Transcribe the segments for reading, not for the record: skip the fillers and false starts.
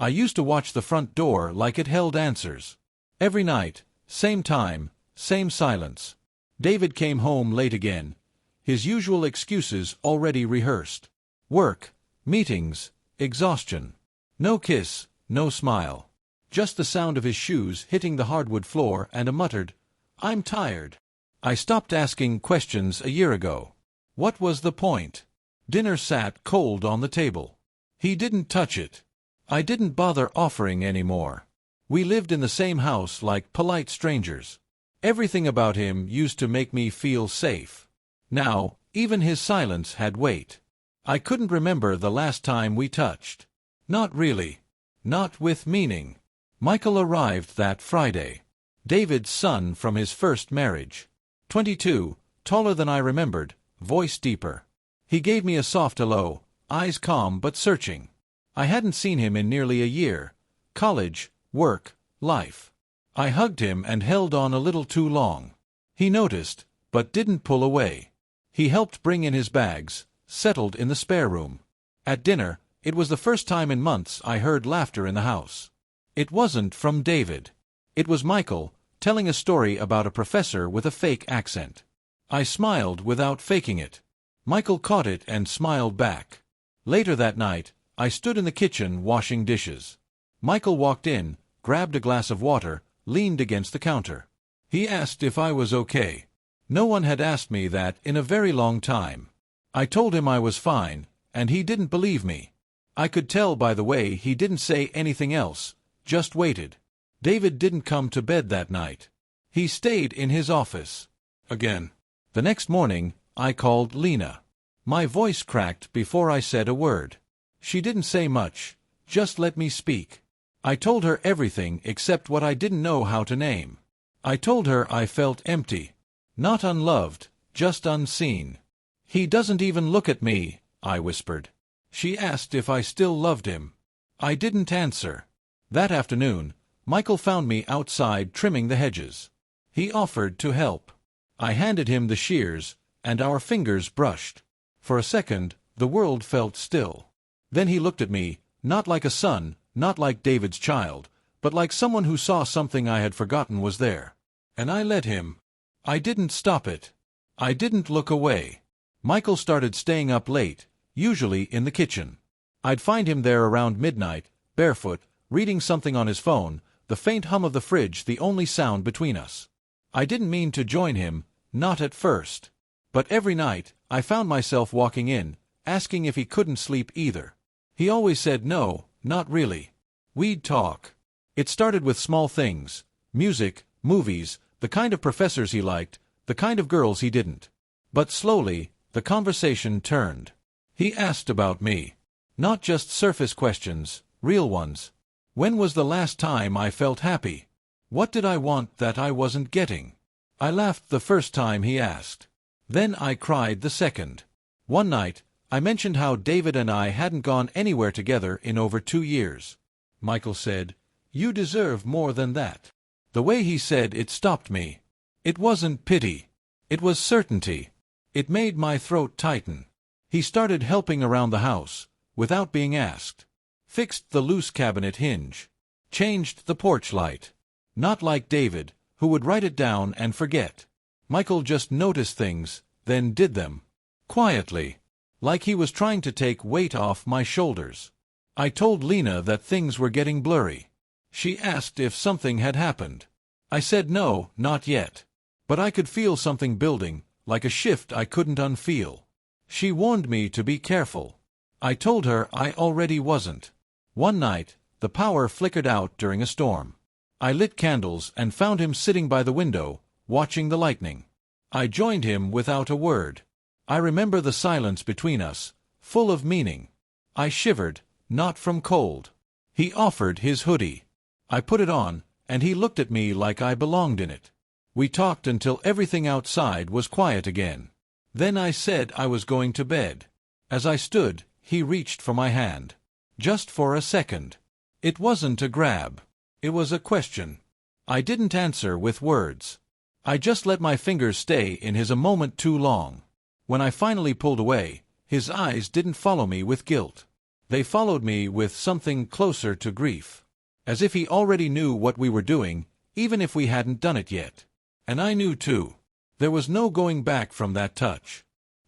I used to watch the front door like it held answers. Every night, same time, same silence. David came home late again, his usual excuses already rehearsed. Work, meetings, exhaustion. No kiss, no smile. Just the sound of his shoes hitting the hardwood floor and a muttered, "I'm tired." I stopped asking questions a year ago. What was the point? Dinner sat cold on the table. He didn't touch it. I didn't bother offering any more. We lived in the same house like polite strangers. Everything about him used to make me feel safe. Now, even his silence had weight. I couldn't remember the last time we touched. Not really. Not with meaning. Michael arrived that Friday. David's son from his first marriage. 22, taller than I remembered, voice deeper. He gave me a soft hello, eyes calm but searching. I hadn't seen him in nearly a year. College, work, life. I hugged him and held on a little too long. He noticed, but didn't pull away. He helped bring in his bags, settled in the spare room. At dinner, it was the first time in months I heard laughter in the house. It wasn't from David. It was Michael, telling a story about a professor with a fake accent. I smiled without faking it. Michael caught it and smiled back. Later that night, I stood in the kitchen washing dishes. Michael walked in, grabbed a glass of water, leaned against the counter. He asked if I was okay. No one had asked me that in a very long time. I told him I was fine, and he didn't believe me. I could tell by the way he didn't say anything else, just waited. David didn't come to bed that night. He stayed in his office. Again. The next morning, I called Lena. My voice cracked before I said a word. She didn't say much, just let me speak. I told her everything except what I didn't know how to name. I told her I felt empty. Not unloved, just unseen. "He doesn't even look at me," I whispered. She asked if I still loved him. I didn't answer. That afternoon, Michael found me outside trimming the hedges. He offered to help. I handed him the shears, and our fingers brushed. For a second, the world felt still. Then he looked at me, not like a son, not like David's child, but like someone who saw something I had forgotten was there. And I let him. I didn't stop it. I didn't look away. Michael started staying up late, usually in the kitchen. I'd find him there around midnight, barefoot, reading something on his phone, the faint hum of the fridge the only sound between us. I didn't mean to join him, not at first. But every night, I found myself walking in, asking if he couldn't sleep either. He always said no, not really. We'd talk. It started with small things, music, movies, the kind of professors he liked, the kind of girls he didn't. But slowly, the conversation turned. He asked about me. Not just surface questions, real ones. When was the last time I felt happy? What did I want that I wasn't getting? I laughed the first time he asked. Then I cried the second. One night, I mentioned how David and I hadn't gone anywhere together in over 2 years. Michael said, "You deserve more than that." The way he said it stopped me. It wasn't pity. It was certainty. It made my throat tighten. He started helping around the house, without being asked. Fixed the loose cabinet hinge. Changed the porch light. Not like David, who would write it down and forget. Michael just noticed things, then did them. Quietly. Like he was trying to take weight off my shoulders. I told Lena that things were getting blurry. She asked if something had happened. I said no, not yet. But I could feel something building, like a shift I couldn't unfeel. She warned me to be careful. I told her I already wasn't. One night, the power flickered out during a storm. I lit candles and found him sitting by the window, watching the lightning. I joined him without a word. I remember the silence between us, full of meaning. I shivered, not from cold. He offered his hoodie. I put it on, and he looked at me like I belonged in it. We talked until everything outside was quiet again. Then I said I was going to bed. As I stood, he reached for my hand. Just for a second. It wasn't a grab. It was a question. I didn't answer with words. I just let my fingers stay in his a moment too long. When I finally pulled away, his eyes didn't follow me with guilt. They followed me with something closer to grief. As if he already knew what we were doing, even if we hadn't done it yet. And I knew too. There was no going back from that touch.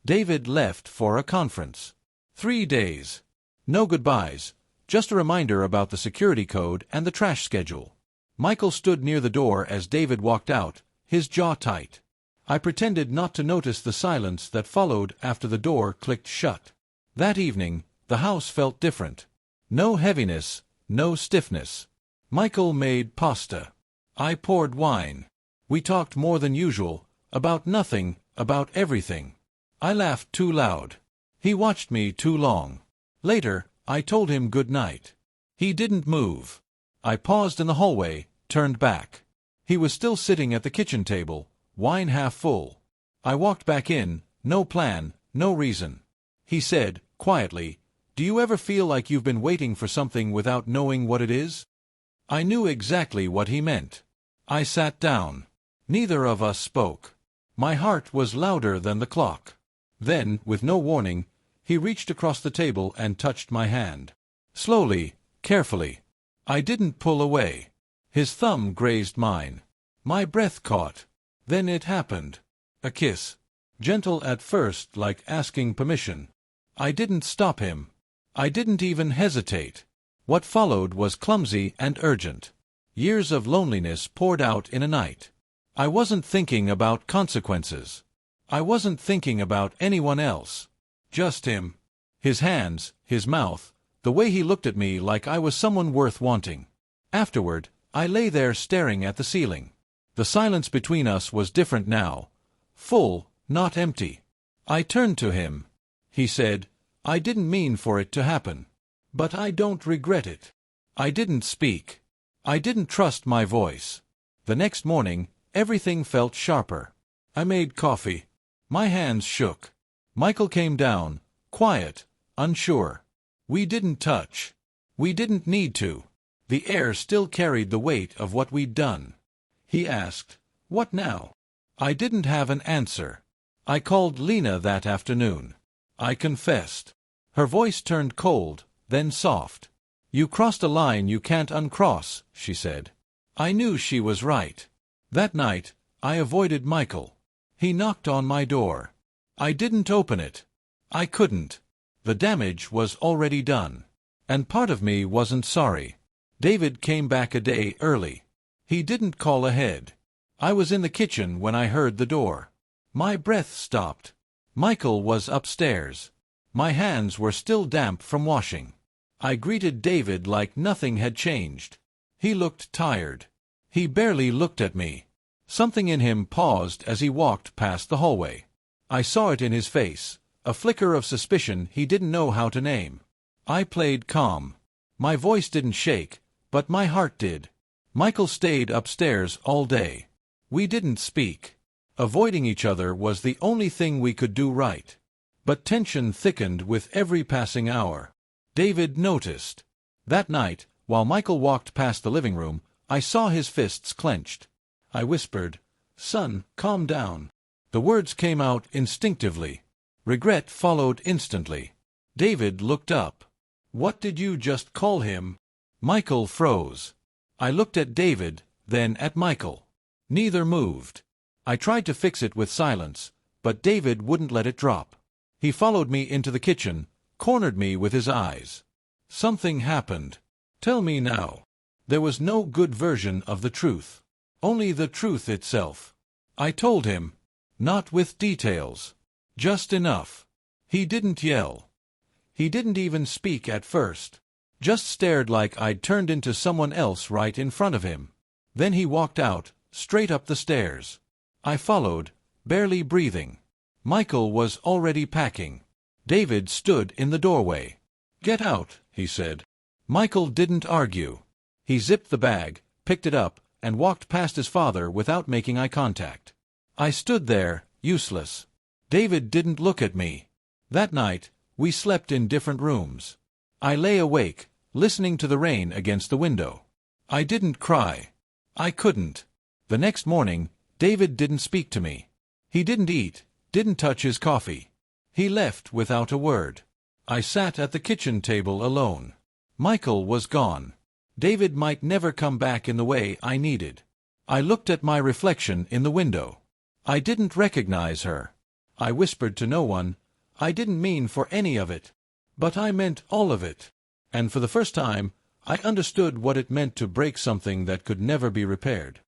David left for a conference. 3 days. No goodbyes, just a reminder about the security code and the trash schedule. Michael stood near the door as David walked out, his jaw tight. I pretended not to notice the silence that followed after the door clicked shut. That evening, the house felt different. No heaviness, no stiffness. Michael made pasta. I poured wine. We talked more than usual, about nothing, about everything. I laughed too loud. He watched me too long. Later, I told him good night. He didn't move. I paused in the hallway, turned back. He was still sitting at the kitchen table, wine half full. I walked back in, no plan, no reason. He said, quietly, "Do you ever feel like you've been waiting for something without knowing what it is?" I knew exactly what he meant. I sat down. Neither of us spoke. My heart was louder than the clock. Then, with no warning, he reached across the table and touched my hand. Slowly, carefully. I didn't pull away. His thumb grazed mine. My breath caught. Then it happened. A kiss. Gentle at first, like asking permission. I didn't stop him. I didn't even hesitate. What followed was clumsy and urgent. Years of loneliness poured out in a night. I wasn't thinking about consequences. I wasn't thinking about anyone else. Just him. His hands, his mouth, the way he looked at me like I was someone worth wanting. Afterward, I lay there staring at the ceiling. The silence between us was different now. Full, not empty. I turned to him. He said, "I didn't mean for it to happen. But I don't regret it." I didn't speak. I didn't trust my voice. The next morning, everything felt sharper. I made coffee. My hands shook. Michael came down, quiet, unsure. We didn't touch. We didn't need to. The air still carried the weight of what we'd done. He asked, "What now?" I didn't have an answer. I called Lena that afternoon. I confessed. Her voice turned cold, then soft. "You crossed a line you can't uncross," she said. I knew she was right. That night, I avoided Michael. He knocked on my door. I didn't open it. I couldn't. The damage was already done. And part of me wasn't sorry. David came back a day early. He didn't call ahead. I was in the kitchen when I heard the door. My breath stopped. Michael was upstairs. My hands were still damp from washing. I greeted David like nothing had changed. He looked tired. He barely looked at me. Something in him paused as he walked past the hallway. I saw it in his face, a flicker of suspicion he didn't know how to name. I played calm. My voice didn't shake, but my heart did. Michael stayed upstairs all day. We didn't speak. Avoiding each other was the only thing we could do right. But tension thickened with every passing hour. David noticed. That night, while Michael walked past the living room, I saw his fists clenched. I whispered, "Son, calm down." The words came out instinctively. Regret followed instantly. David looked up. "What did you just call him?" Michael froze. I looked at David, then at Michael. Neither moved. I tried to fix it with silence, but David wouldn't let it drop. He followed me into the kitchen, cornered me with his eyes. "Something happened. Tell me now." There was no good version of the truth. Only the truth itself. I told him. Not with details. Just enough. He didn't yell. He didn't even speak at first. Just stared like I'd turned into someone else right in front of him. Then he walked out, straight up the stairs. I followed, barely breathing. Michael was already packing. David stood in the doorway. "Get out," he said. Michael didn't argue. He zipped the bag, picked it up, and walked past his father without making eye contact. I stood there, useless. David didn't look at me. That night, we slept in different rooms. I lay awake, listening to the rain against the window. I didn't cry. I couldn't. The next morning, David didn't speak to me. He didn't eat, didn't touch his coffee. He left without a word. I sat at the kitchen table alone. Michael was gone. David might never come back in the way I needed. I looked at my reflection in the window. I didn't recognize her. I whispered to no one, I didn't mean for any of it. But I meant all of it. And for the first time, I understood what it meant to break something that could never be repaired.